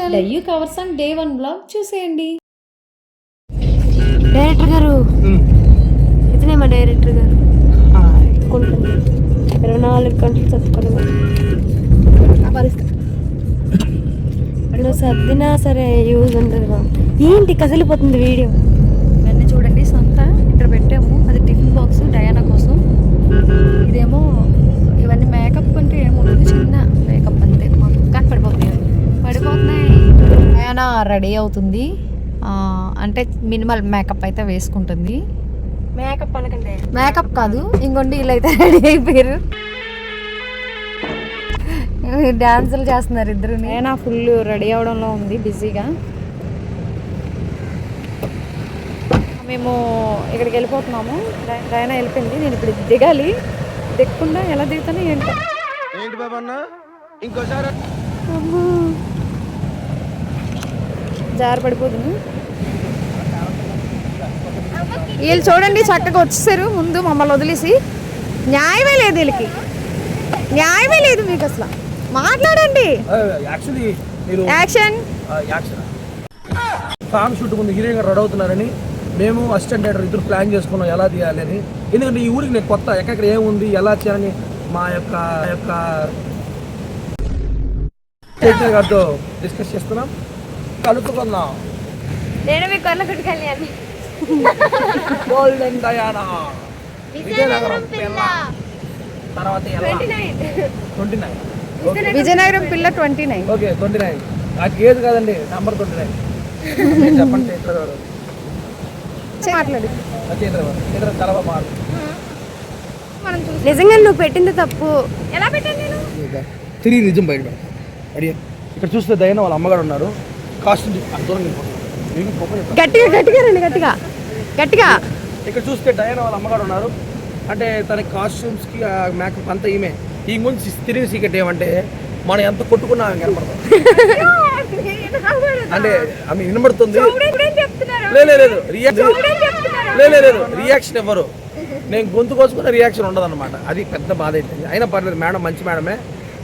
Channel Diu covers and day 1 blog చూసేయండి. Director గారు ఇతనే మా డైరెక్టర్ గారు 24 గంటలు చదువుకోవడం నువ్వు సర్దినా సరే యూజ్ ఉంటుంది. ఏంటి కదిలిపోతుంది వీడియో ఇవన్నీ చూడండి. సంత ఇక్కడ పెట్టాము, అది టిఫిన్ బాక్స్ డయానా కోసం. ఇదేమో ఇవన్నీ మేకప్ అంటే ఏముండదు, చిన్న మేకప్ అంతే. మాకు కానీ పడిపోతున్నాయి. డయానా రెడీ అవుతుంది, అంటే మినిమల్ మేకప్ అయితే వేసుకుంటుంది. మేకప్ అనకంటే మేకప్ కాదు, ఇంకొండి వీళ్ళు అయితే రెడీ అయిపోయారు, డాన్సులు చేస్తున్నారు ఇద్దరు. నేను ఫుల్ రెడీ అవడంలో ఉంది, బిజీగా. మేము ఇక్కడికి వెళ్ళిపోతున్నాము. డయానా వెళ్ళిపోయింది, నేను ఇప్పుడు దిగాలి. దిగకుండా ఎలా దిగుతానో ఏంటో. జారి పడిపోతుంది. వీళ్ళు చూడండి చక్కగా వచ్చేసారు ముందు మమ్మల్ని వదిలేసి. న్యాయమే లేదు వీళ్ళకి, న్యాయమే లేదు మీకు అసలు. మాట్లాడండి. యాక్షన్. సాంగ్ షూట్ ముందు హీరోయిన్ గారు రెడీ అవుతున్నారని మేము అసిస్టెంట్ డైరెక్టర్ ఇద్దరు ప్లాన్ చేసుకున్నాం ఎలా తీయాలి అని. ఎందుకంటే ఈ ఊరికి నేను కొత్త, ఎక్కడెక్కడ ఏముంది ఎలా చేయాలని మా యొక్క డైరెక్టర్ గారితో డిస్కస్ చేస్తున్నాం, కలుపుకుందాం. నేను మీ కొల్లకుటి కళ్యాణి గోల్డెన్ డయానా విజయనగరం పిల్ల. తర్వాత 29 విజయనగరం పిల్ల 29. ఓకే 29 నాకు ఏది కాదండి, నంబర్ 29 చెప్పండి. చైత్ర గారు మాట్లాడు. నిజంగా నువ్వు పెట్టింది తప్పు. ఎలా పెట్టాను నేను? తిరిగి నిజం బయట అడిగా. ఇక్కడ చూస్తే దయన వాళ్ళ అమ్మగారు ఉన్నారు. కాస్ట్యూమ్ దూరం గట్టిగా గట్టిగా రండి, గట్టిగా గట్టిగా. ఇక్కడ చూస్తే డయాన వాళ్ళ అమ్మగారు ఉన్నారు. అంటే తన కాస్ట్యూమ్స్కి మేకప్ అంతా ఈమె. ఈ ముందు తిరిగి సీక్రెట్ ఏమంటే మనం ఎంత కొట్టుకున్నా కనపడతాం. అంటే ఆమె వినబడుతుంది. లేదు రియాక్షన్ ఇవ్వరు. నేను గొంతు కోసుకున్న రియాక్షన్ ఉండదు అనమాట. అది పెద్ద బాధ అవుతుంది. అయినా పర్లేదు, మేడం మంచి మేడమే.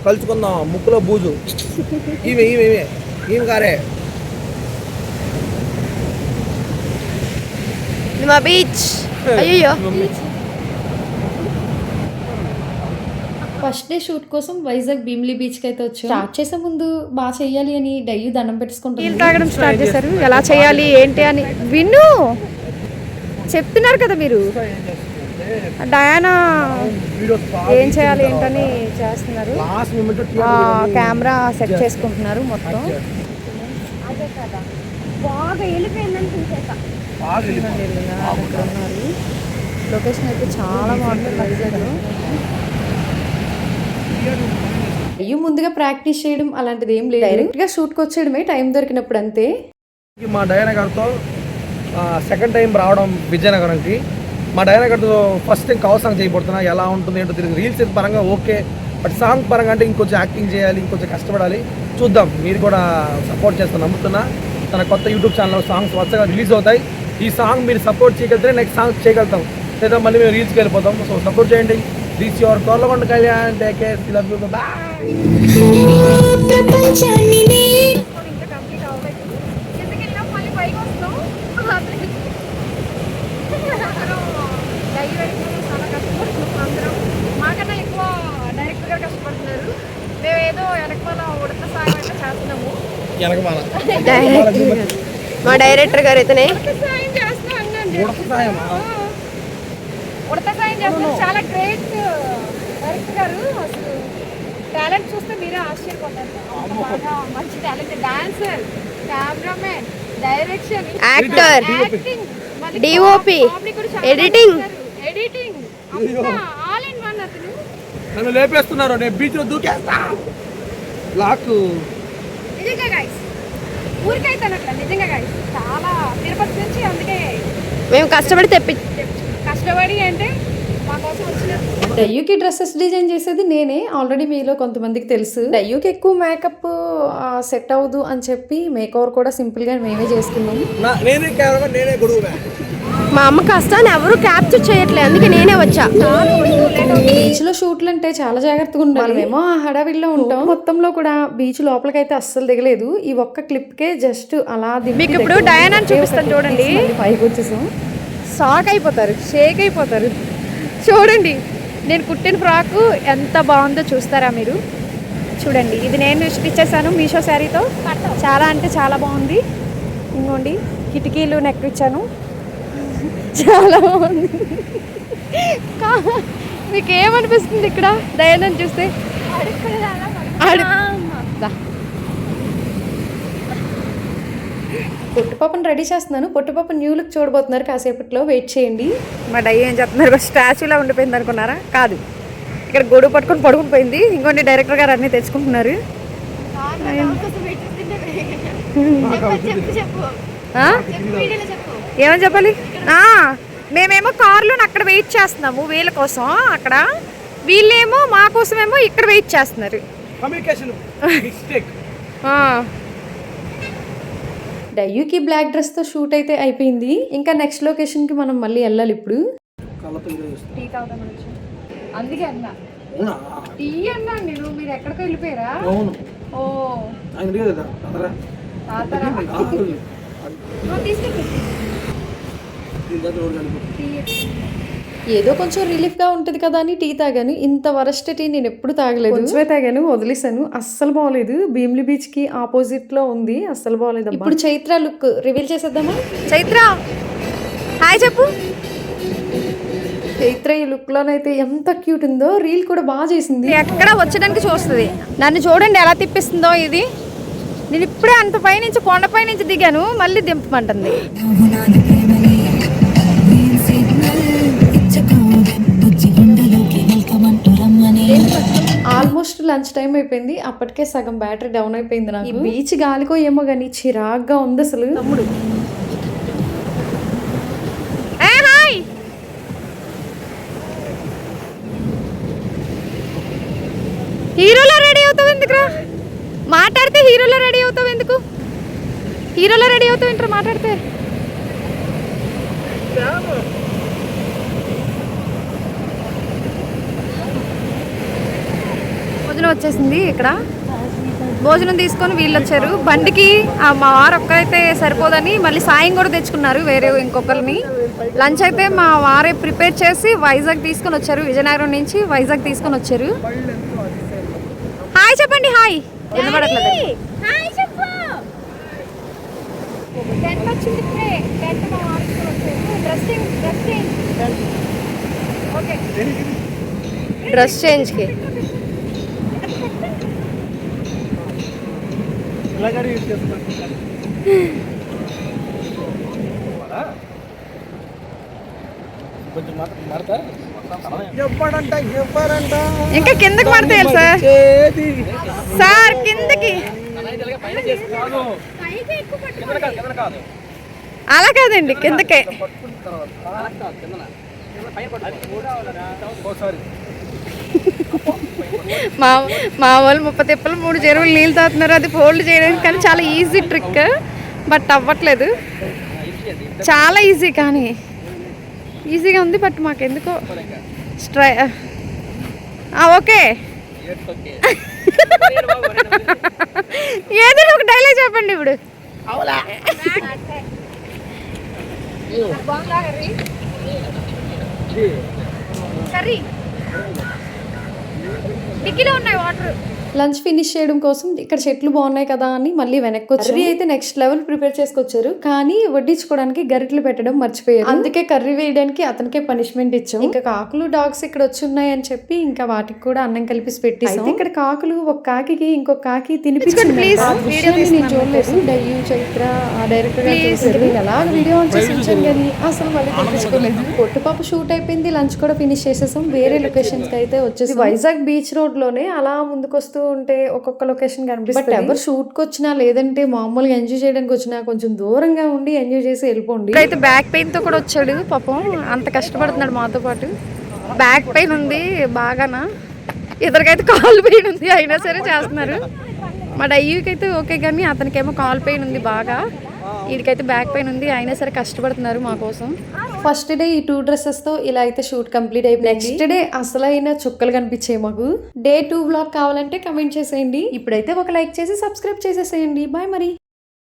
కలుసుకుందాం. ముక్కులో బూజు ఈమె గారే. మా బీచ్. అయ్యో ఫస్ట్ డే షూట్ కోసం వైజాగ్ భీమిలి బీచ్ కి అయితే వచ్చాం. స్టార్ట్ చేసే ముందు బాగా చెయ్యాలి అని డయ్యూ దండం పెట్టుకుంటాం. తాగడం స్టార్ట్ చేశారు. ఎలా చేయాలి ఏంటి అని విను చెప్తున్నారు కదా మీరు. డయానా ఏం చేయాలి ఏంటని చేస్తున్నారు. కెమెరా సెట్ చేసుకుంటున్నారు మొత్తం. బాగా వెళ్ళిపోయిందని చూసేసా. లొకేషన్ అయితే చాలా బాగుంటుంది వైజాగ్లో. డయ్యూ ముందుగా ప్రాక్టీస్ చేయడం అలాంటిది ఏం లేదు, డైరెక్ట్ గా షూట్ కి వచ్చేయడమే టైం దొరికినప్పుడు అంతే. మా డయానా గారితో సెకండ్ టైం రావడం విజయనగరంకి. మా డయానా గారితో ఫస్ట్ టైం కవర్ సాంగ్ చేయబడుతున్నా. ఎలా ఉంటుంది ఏంటో తెలియదు. రీల్స్ పరంగా ఓకే, బట్ సాంగ్ పరంగా అంటే ఇంకొంచెం యాక్టింగ్ చేయాలి, ఇంకొంచెం కష్టపడాలి. చూద్దాం, మీరు కూడా సపోర్ట్ చేస్తాను నమ్ముతున్నా. తన కొత్త యూట్యూబ్ ఛానల్లో సాంగ్స్ వరుసగా రిలీజ్ అవుతాయి. ఈ సాంగ్ మీరు సపోర్ట్ చేయగలిగితే నెక్స్ట్ సాంగ్స్ చేయగలుగుతాం, లేదా మళ్ళీ మేము రీల్స్కి వెళ్ళిపోతాం. సో సపోర్ట్ చేయండి. This your Kollakonda Kalyan. Take care, love you, by. మాకన్నా ఎక్కువ డైరెక్టర్ గారు కష్టపడుతున్నారు. మేము ఏదో వెనకమాల ఉడత సాయం అట్లా చేస్తున్నాము. మా డైరెక్టర్ గారు అయితేనే ఉడత సాయం చేస్తున్నారు. చాలా గ్రేట్ డైరెక్టర్ గారు. అసలు టాలెంట్ చూస్తే మీరే ఆశ్చర్యపోతారు. బాగా మంచి talent. Dancer, cameraman, direction, actor, acting, DOP, editing all in one. అతను నన్ను లేపేస్తున్నారు, నేను బీచ్లో దూకేస్తా. లాక్ నిజంగా గైస్, ఊరికైతే అట్లా నిజంగా గైస్. చాలా తిరుపతి నుంచి, అందుకే మేము కష్టపడి కష్టపడి అంటే మా కోసం వచ్చిన. డయ్యూకి డ్రెస్సెస్ డిజైన్ చేసేది నేనే. ఆల్రెడీ మీలో కొంతమందికి తెలుసు. డయ్యూకి ఎక్కువ మేకప్ సెట్ అవ్వదు అని చెప్పి మేక్ ఓవర్ కూడా సింపుల్ గా మేమే చేసుకున్నాము. నేనే కెమెరా, నేనే గొడుగు. మా అమ్మ కష్టాన్ని ఎవరు క్యాప్చర్ చేయట్లేదు, అందుకే నేనే వచ్చా. బీచ్ లో షూట్లు అంటే చాలా జాగ్రత్తగా ఉండాలి. మేమో ఆ హడావిల్లో ఉంటాం. మొత్తంలో కూడా బీచ్ లోపలికైతే అస్సలు దిగలేదు. ఈ ఒక్క క్లిప్ కే జస్ట్ అలా మీకు ఇప్పుడు డయానా చూపిస్తాను చూడండి. పైకి వచ్చేసాం. షాక్ అయిపోతారు, షేక్ అయిపోతారు. చూడండి నేను కుట్టిన ఫ్రాకు ఎంత బాగుందో చూస్తారా మీరు? చూడండి, ఇది నేను స్టిచ్ చేశాను మీషో శారీతో. చాలా అంటే చాలా బాగుంది. ఇంకోండి కిటికీలు నెక్ ఇచ్చాను, చాలా బాగుంది. మీకు ఏమనిపిస్తుంది ఇక్కడ దయానని చూస్తే? పొట్టుపాపను రెడీ చేస్తున్నాను. పొట్టుపాప న్యూ లుక్ చూడబోతున్నారు కాసేపట్లో, వెయిట్ చేయండి. మా డై ఏం చెప్తున్నారు? స్టాచ్యూలా ఉండిపోయింది అనుకున్నారా? కాదు, ఇక్కడ గొడుగు పట్టుకొని పడుకుని పోయింది. ఇంకోటి డైరెక్టర్ గారు అన్నీ తెచ్చుకుంటున్నారు. ఏమని చెప్పాలి? మేమేమో కార్లో అక్కడ వెయిట్ చేస్తున్నాము వీళ్ళ కోసం, అక్కడ వీళ్ళేమో మా కోసమేమో ఇక్కడ వెయిట్ చేస్తున్నారు. డయ్యూకి బ్లాక్ డ్రెస్ తో షూట్ అయితే అయిపోయింది. ఇంకా నెక్స్ట్ లొకేషన్ కి మనం మళ్ళీ వెళ్ళాలి. ఇప్పుడు అందుకే అన్నా టీ అన్నా నేను, మీరు ఎక్కడికి వెళ్ళిపోయారా? ఓ ఏదో కొంచెం రిలీఫ్ గా ఉంటది కదా అని టీ తాగాను. ఇంత వరస్ట్ టీ నేను ఎప్పుడు తాగలేదు. కొంచెమే తాగాను, వదిలేసాను. అస్సలు బాగోలేదు. భీమిలి బీచ్ కి ఆపోజిట్ లో ఉంది, అస్సలు బాగోలేదు. ఇప్పుడు చైత్ర లుక్ రివీల్ చేసేద్దామా? చైత్ర హాయ్ చెప్పు. చైత్ర ఈ లుక్ లోనైతే ఎంత క్యూట్ ఉందో. రీల్ కూడా బాగా చేసింది. ఎక్కడ వచ్చడానికి చూస్తుంది నన్ను. చూడండి ఎలా తిప్పిస్తుందో ఇది. నేను ఇప్పుడే అంత పైనుంచి కొండపై నుంచి దిగాను, మళ్ళీ దింపమంటుంది. ఆల్మోస్ట్ లంచ్ టైం అయిపోయింది. అప్పటికే సగం బ్యాటరీ డౌన్ అయిపోయింది నాకు. ఈ బీచ్ గాలికో ఏమో గానీ చిరాగ్గా ఉంది అసలు. తమ్ముడు హీరోలో రెడీ అవుతావు ఎందుకురా? మాట్లాడితే హీరోలో రెడీ అవుతావు ఎందుకు? హీరోలో రెడీ అవుతావు ఏంట్రా మాట్లాడితే? భోజనం వచ్చేసింది. ఇక్కడ భోజనం తీసుకొని వీళ్ళు వచ్చారు. బండికి మా వారు ఒక్కరైతే సరిపోదని మళ్ళీ సాయం కూడా తెచ్చుకున్నారు వేరే ఇంకొకరిని. లంచ్ అయితే మా వారే ప్రిపేర్ చేసి వైజాగ్ తీసుకొని వచ్చారు. విజయనగరం నుంచి వైజాగ్ తీసుకొని వచ్చారు. హాయ్ చెప్పండి. హాయ్ వినపడట్లేదు. డ్రెస్ చేంజ్కి ఇంకా కిందకి పడతాయి సార్. సార్ కిందకి అలా కాదండి, కిందకే. మా వాళ్ళు 30 తిప్పలు 3 చెరువులు నీళ్ళు తాగుతున్నారు. అది ఫోల్డ్ చేయడానికి కానీ చాలా ఈజీ ట్రిక్, బట్ అవ్వట్లేదు. చాలా ఈజీ, కానీ ఈజీగా ఉంది, బట్ మాకెందుకో ఓకే. ఏదైనా ఒక డైలాగ్ చెప్పండి ఇప్పుడు. కర్రీ డిక్కీలో ఉన్నాయి వాటర్. లంచ్ ఫినిష్ చేయడం కోసం ఇక్కడ చెట్లు బాగున్నాయి కదా అని మళ్ళీ వెనక్కి వచ్చి కర్రీ అయితే నెక్స్ట్ లెవెల్ ప్రిపేర్ చేసుకొచ్చారు. కానీ వడ్డించుకోవడానికి గరిటెలు పెట్టడం మర్చిపోయారు. అందుకే కర్రీ వేయడానికి అతనికే పనిష్మెంట్ ఇచ్చాం. ఇంకా కాకులు డాగ్స్ ఇక్కడ వచ్చి ఉన్నాయి అని చెప్పి ఇంకా వాటికి కూడా అన్నం కలిపి పెట్టేసాం. ఇక్కడ కాకులు ఒక కాకి ఇంకొక కాకి తినిపించింది. నేను చూడలేదు. డయ్యూ చైత్ర డైరెక్టర్ గా చేశారు. ఎలా వీడియో ఆన్ చేసి ఉంచాను కానీ అసలు మళ్ళీ తినిపించుకోలేదు. పొట్టుపాప షూట్ అయిపోయింది. లంచ్ కూడా ఫినిష్ చేసేసాం. వేరే లొకేషన్స్ కి అయితే వచ్చేసి వైజాగ్ బీచ్ రోడ్ లోనే అలా ముందుకొస్తూ ఉంటే ఒక్కొక్క లొకేషన్ కనిపిస్తుంది. బట్ ఎవరు షూట్ కి వచ్చినా లేదంటే మామూలుగా ఎంజాయ్ చేయడానికి వచ్చినా కొంచెం దూరంగా ఉండి ఎంజాయ్ చేసి వెళ్ళిపోండి. అయితే బ్యాక్ పెయిన్ తో కూడా వచ్చాడు పాపం, అంత కష్టపడుతున్నాడు మాతో పాటు. బ్యాక్ పెయిన్ ఉంది బాగానా, ఇద్దరికైతే కాల్ పెయిన్ ఉంది, అయినా సరే చేస్తున్నారు. మా డయ్యూకి అయితే ఓకే, కానీ అతనికేమో కాల్ పెయిన్ ఉంది బాగా. వీడికైతే బ్యాక్ పెయిన్ ఉంది, అయినా సరే కష్టపడుతున్నారు మా కోసం. ఫస్ట్ డే ఈ 2 డ్రెస్సెస్ తో ఇలా అయితే షూట్ కంప్లీట్ అయిపోయింది. నెక్స్ట్ డే అసలైన చుక్కలు కనిపించాయి మాకు. డే 2 వ్లాగ్ కావాలంటే కమెంట్ చేసేయండి. ఇప్పుడైతే ఒక లైక్ చేసి సబ్స్క్రైబ్ చేసేసేయండి. బాయ్ మరి.